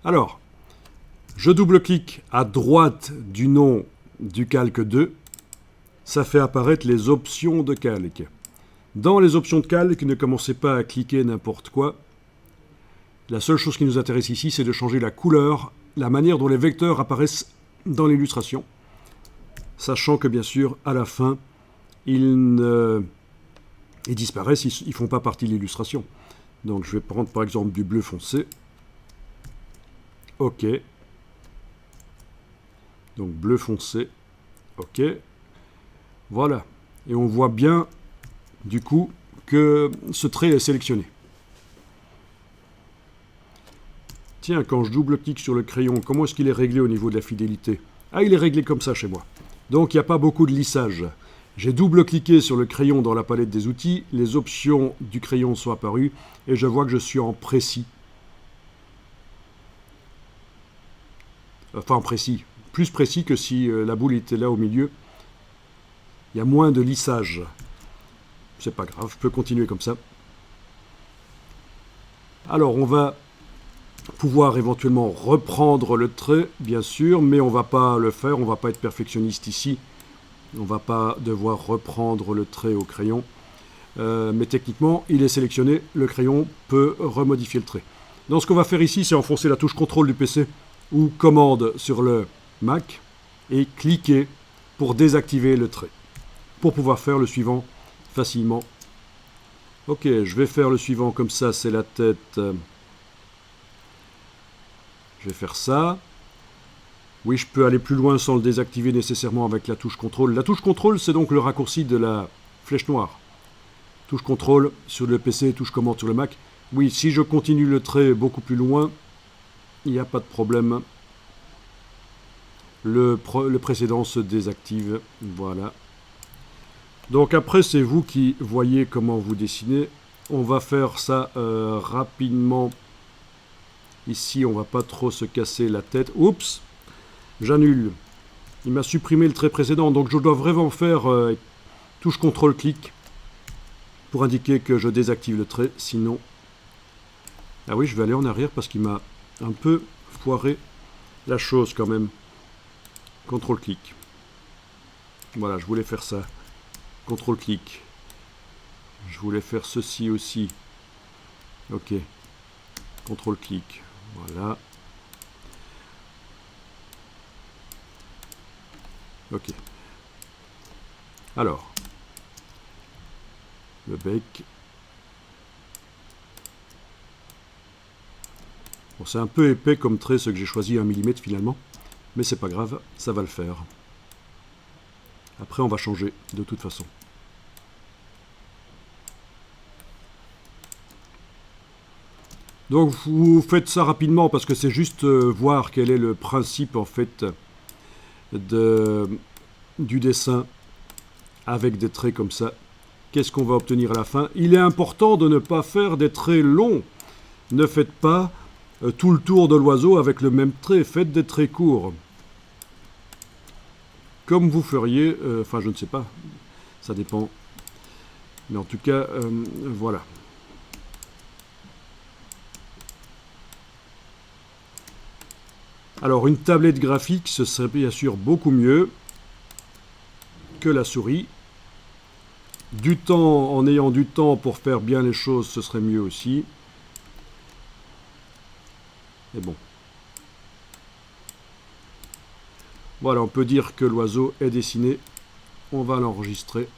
Alors, je double-clique à droite du nom du calque 2. Ça fait apparaître les options de calque. Dans les options de calque, ne commencez pas à cliquer n'importe quoi. La seule chose qui nous intéresse ici, c'est de changer la couleur, la manière dont les vecteurs apparaissent dans l'illustration. Sachant que, bien sûr, à la fin, ils disparaissent, ils ne font pas partie de l'illustration. Donc je vais prendre par exemple du bleu foncé. OK. Donc bleu foncé. OK. Voilà. Et on voit bien, du coup, que ce trait est sélectionné. Tiens, quand je double-clique sur le crayon, comment est-ce qu'il est réglé au niveau de la fidélité? Ah, il est réglé comme ça chez moi. Donc il n'y a pas beaucoup de lissage. J'ai double-cliqué sur le crayon dans la palette des outils, les options du crayon sont apparues et je vois que je suis en précis. Enfin en précis, plus précis que si la boule était là au milieu. Il y a moins de lissage. C'est pas grave, je peux continuer comme ça. Alors on va pouvoir éventuellement reprendre le trait, bien sûr, mais on ne va pas le faire, on ne va pas être perfectionniste ici. On ne va pas devoir reprendre le trait au crayon. Mais techniquement, il est sélectionné, le crayon peut remodifier le trait. Donc ce qu'on va faire ici, c'est enfoncer la touche contrôle du PC ou commande sur le Mac et cliquer pour désactiver le trait, pour pouvoir faire le suivant facilement. Ok, je vais faire le suivant comme ça, c'est la tête. Je vais faire ça. Oui, je peux aller plus loin sans le désactiver nécessairement avec la touche contrôle. La touche contrôle, c'est donc le raccourci de la flèche noire. Touche contrôle sur le PC, touche commande sur le Mac. Oui, si je continue le trait beaucoup plus loin, il n'y a pas de problème. Le précédent se désactive. Voilà. Donc après, c'est vous qui voyez comment vous dessinez. On va faire ça rapidement. Ici, on va pas trop se casser la tête. Oups, j'annule. Il m'a supprimé le trait précédent, donc je dois vraiment faire touche CTRL-clic pour indiquer que je désactive le trait, sinon... Ah oui, je vais aller en arrière parce qu'il m'a un peu foiré la chose quand même. CTRL-clic. Voilà, je voulais faire ça. CTRL-clic. Je voulais faire ceci aussi. Ok. CTRL-clic. Voilà. Ok. Alors. Le bec. Bon, c'est un peu épais comme trait ce que j'ai choisi 1 mm finalement. Mais c'est pas grave, ça va le faire. Après on va changer de toute façon. Donc vous faites ça rapidement parce que c'est juste voir quel est le principe en fait du dessin avec des traits comme ça. Qu'est-ce qu'on va obtenir à la fin? Il est important de ne pas faire des traits longs. Ne faites pas tout le tour de l'oiseau avec le même trait. Faites des traits courts. Comme vous feriez, enfin je ne sais pas, ça dépend. Mais en tout cas, voilà. Alors une tablette graphique, ce serait bien sûr beaucoup mieux que la souris. Du temps, en ayant du temps pour faire bien les choses, ce serait mieux aussi. Mais bon. Voilà, on peut dire que l'oiseau est dessiné. On va l'enregistrer.